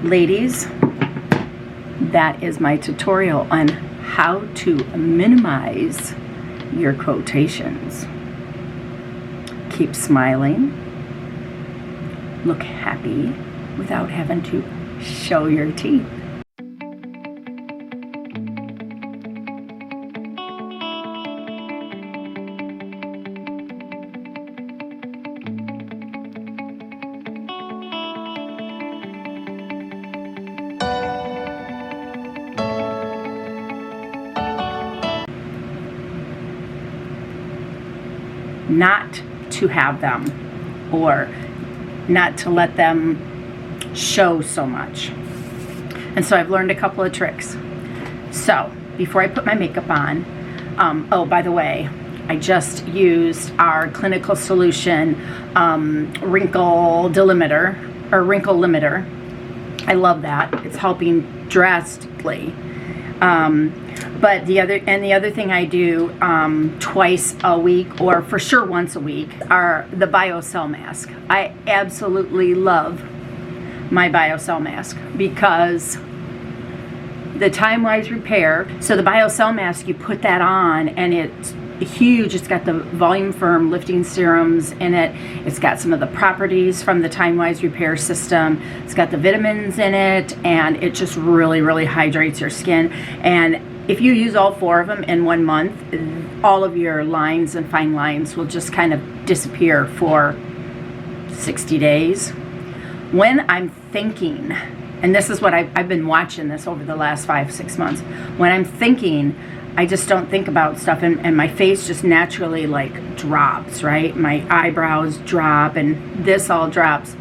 Ladies, that is my tutorial on how to minimize your quotations. Keep smiling, look happy without having to show your teeth. Not to have them, or not to let them show so much. And so I've learned a couple of tricks. So before I put my makeup on, oh, by the way, I just used our Clinical Solution wrinkle delimiter, or wrinkle limiter. I love that. It's helping drastically. But the other thing I do twice a week, or for sure once a week, are the BioCell mask. I absolutely love my BioCell mask because the time-wise repair. So the BioCell mask, you put that on and it's huge. It's got the volume firm lifting serums in it. It's got some of the properties from the time-wise repair system. It's got the vitamins in it, and it just really, really hydrates your skin. And if you use all 4 of them in 1 month, all of your lines and fine lines will just kind of disappear for 60 days. When I'm thinking, and this is what I've been watching this over the last 5-6 months, when I'm thinking, I just don't think about stuff, and my face just naturally like drops, right? My eyebrows drop and this all drops.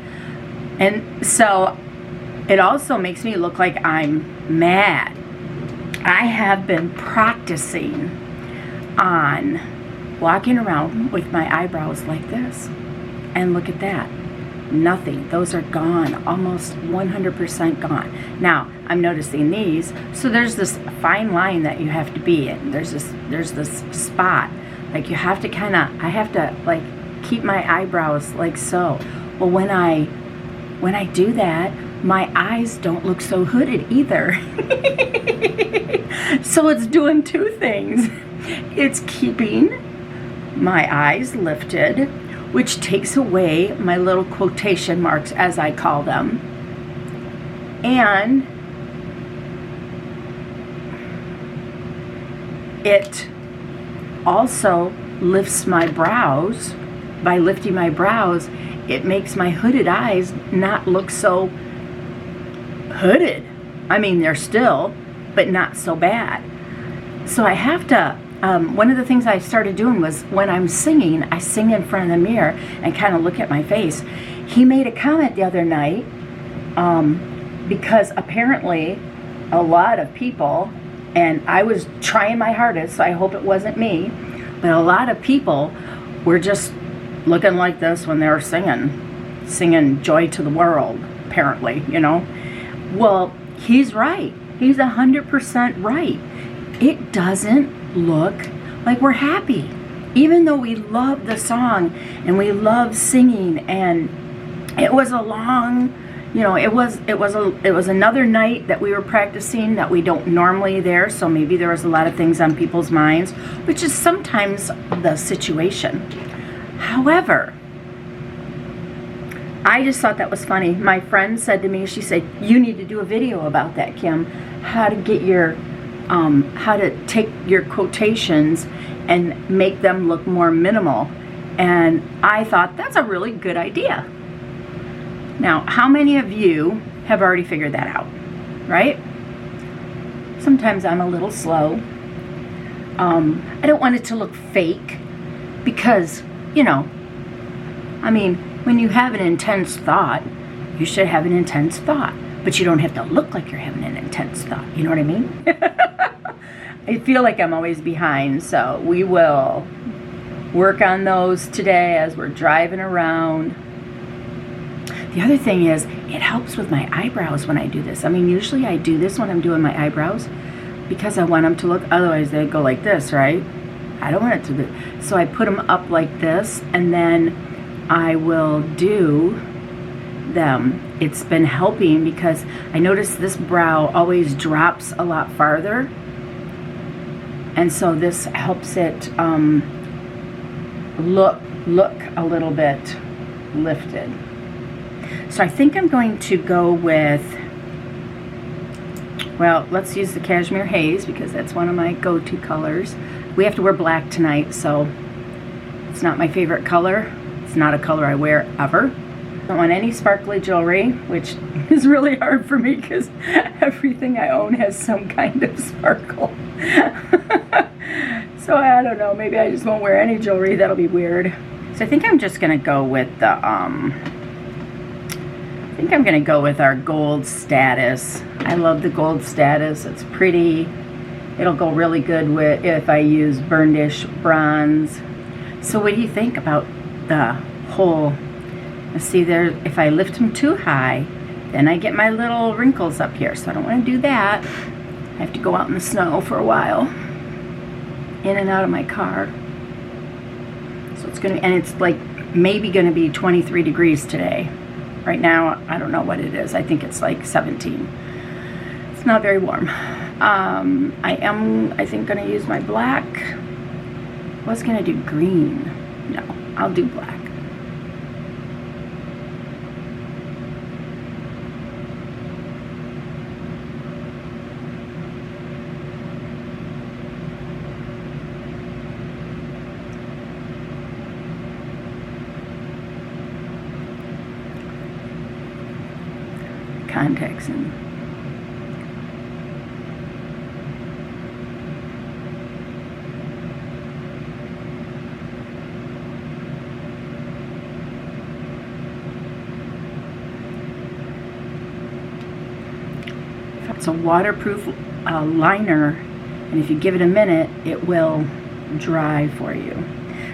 And so it also makes me look like I'm mad. I have been practicing on walking around with my eyebrows like this. And look at that. Nothing. Those are gone. Almost 100% gone. Now, I'm noticing these. So there's this fine line that you have to be in. There's this spot. Like you have to I have to like keep my eyebrows like so. Well, when I do that, my eyes don't look so hooded either. So it's doing 2 things. It's keeping my eyes lifted, which takes away my little quotation marks, as I call them. And it also lifts my brows. By lifting my brows, it makes my hooded eyes not look so hooded. I mean, they're still, but not so bad. So I have to, one of the things I started doing was when I'm singing, I sing in front of the mirror and kind of look at my face. He made a comment the other night, because apparently a lot of people, and I was trying my hardest, so I hope it wasn't me, but a lot of people were just looking like this when they were singing Joy to the World, apparently, you know. Well, he's right. He's 100% right. It doesn't look like we're happy. Even though we love the song and we love singing, and it was a long, you know, it was another night that we were practicing that we don't normally there, so maybe there was a lot of things on people's minds, which is sometimes the situation. However, I just thought that was funny. My friend said to me, she said, you need to do a video about that, Kim. How to get your, how to take your quotations and make them look more minimal. And I thought, that's a really good idea. Now, how many of you have already figured that out, right? Sometimes I'm a little slow. I don't want it to look fake because, you know, I mean, when you have an intense thought, you should have an intense thought, but you don't have to look like you're having an intense thought. You know what I mean? I feel like I'm always behind, so we will work on those today as we're driving around. The other thing is, it helps with my eyebrows when I do this. I mean, usually I do this when I'm doing my eyebrows because I want them to look, otherwise they go like this, right? I don't want it to do, so I put them up like this, and then I will do them, it's been helping because I notice this brow always drops a lot farther. And so this helps it look a little bit lifted. So I think I'm going to go with, well, let's use the Cashmere Haze because that's one of my go-to colors. We have to wear black tonight, so it's not my favorite color. It's not a color I wear ever. I don't want any sparkly jewelry, which is really hard for me because everything I own has some kind of sparkle. So I don't know, maybe I just won't wear any jewelry. That'll be weird. So I think I'm just gonna go with the I think I'm gonna go with our gold status. I love the gold status. It's pretty. It'll go really good with if I use burnished bronze. So what do you think about the whole, let's see there, if I lift them too high, then I get my little wrinkles up here. So I don't want to do that. I have to go out in the snow for a while, in and out of my car. So it's gonna, and it's like maybe gonna be 23 degrees today. Right now, I don't know what it is. I think it's like 17. It's not very warm. I am, I think, gonna use my black. I was gonna do green. No, I'll do black. Contacts in. It's a waterproof liner, and if you give it a minute, it will dry for you.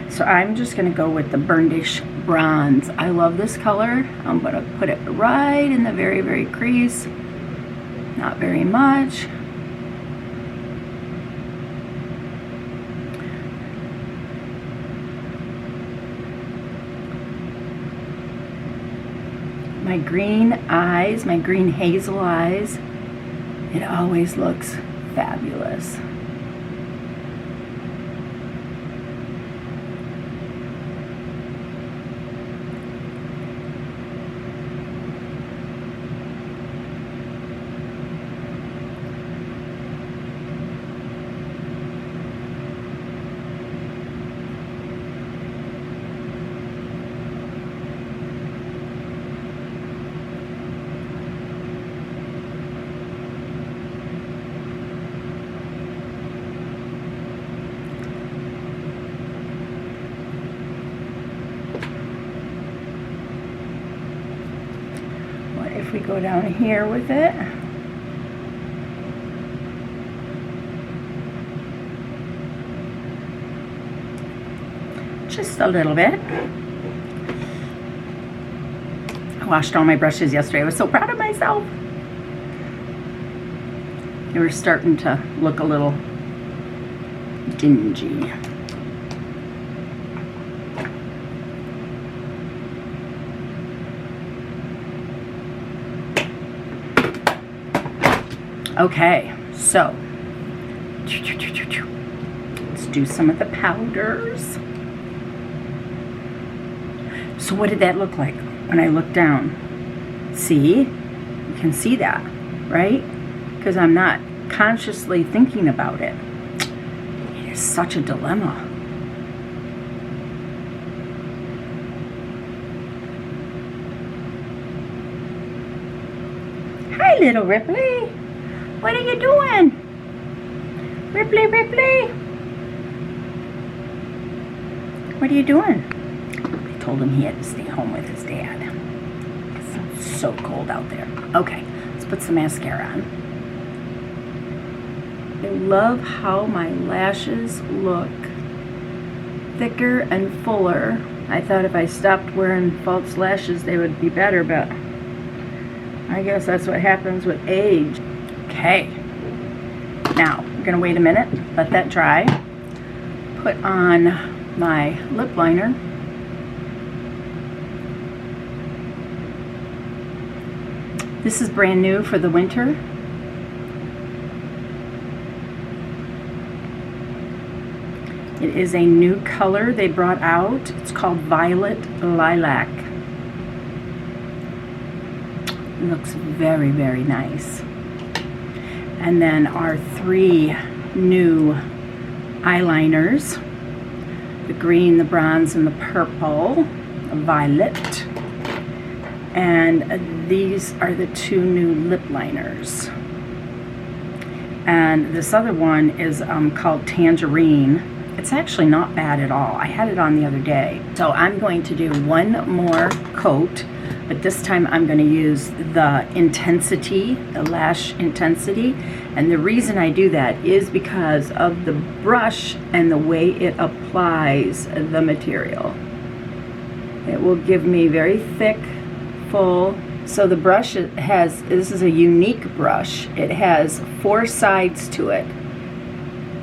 So I'm just going to go with the burnished bronze. I love this color. I'm going to put it right in the very, very crease. Not very much. My green eyes, my green hazel eyes, it always looks fabulous. If we go down here with it, just a little bit. I washed all my brushes yesterday. I was so proud of myself. They were starting to look a little dingy. Okay, so let's do some of the powders. So what did that look like when I looked down? See? You can see that, right? Because I'm not consciously thinking about it. It is such a dilemma. Hi, little Ripley. What are you doing? Ripley, Ripley. What are you doing? I told him he had to stay home with his dad. It's so cold out there. Okay, let's put some mascara on. I love how my lashes look thicker and fuller. I thought if I stopped wearing false lashes, they would be better, but I guess that's what happens with age. Okay, now I'm gonna wait a minute, let that dry. Put on my lip liner. This is brand new for the winter. It is a new color they brought out. It's called Violet Lilac. It looks very, very nice. And then our 3 new eyeliners. The green, the bronze, and the purple. Violet. And these are the 2 new lip liners. And this other one is called Tangerine. It's actually not bad at all. I had it on the other day. So I'm going to do one more coat, but this time I'm going to use the intensity, the lash intensity. And the reason I do that is because of the brush and the way it applies the material. It will give me very thick, full. So the brush this is a unique brush. It has 4 sides to it.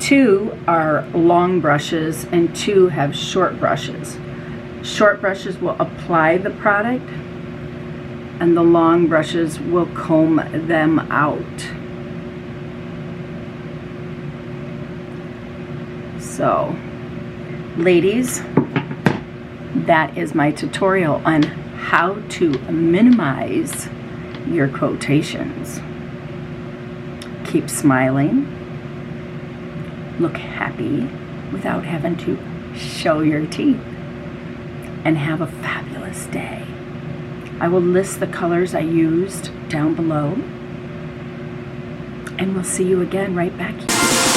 2 are long brushes and 2 have short brushes. Short brushes will apply the product and the long brushes will comb them out. So, ladies, that is my tutorial on how to minimize your quotations. Keep smiling. Look happy without having to show your teeth, and have a fabulous day. I will list the colors I used down below, and we'll see you again right back here.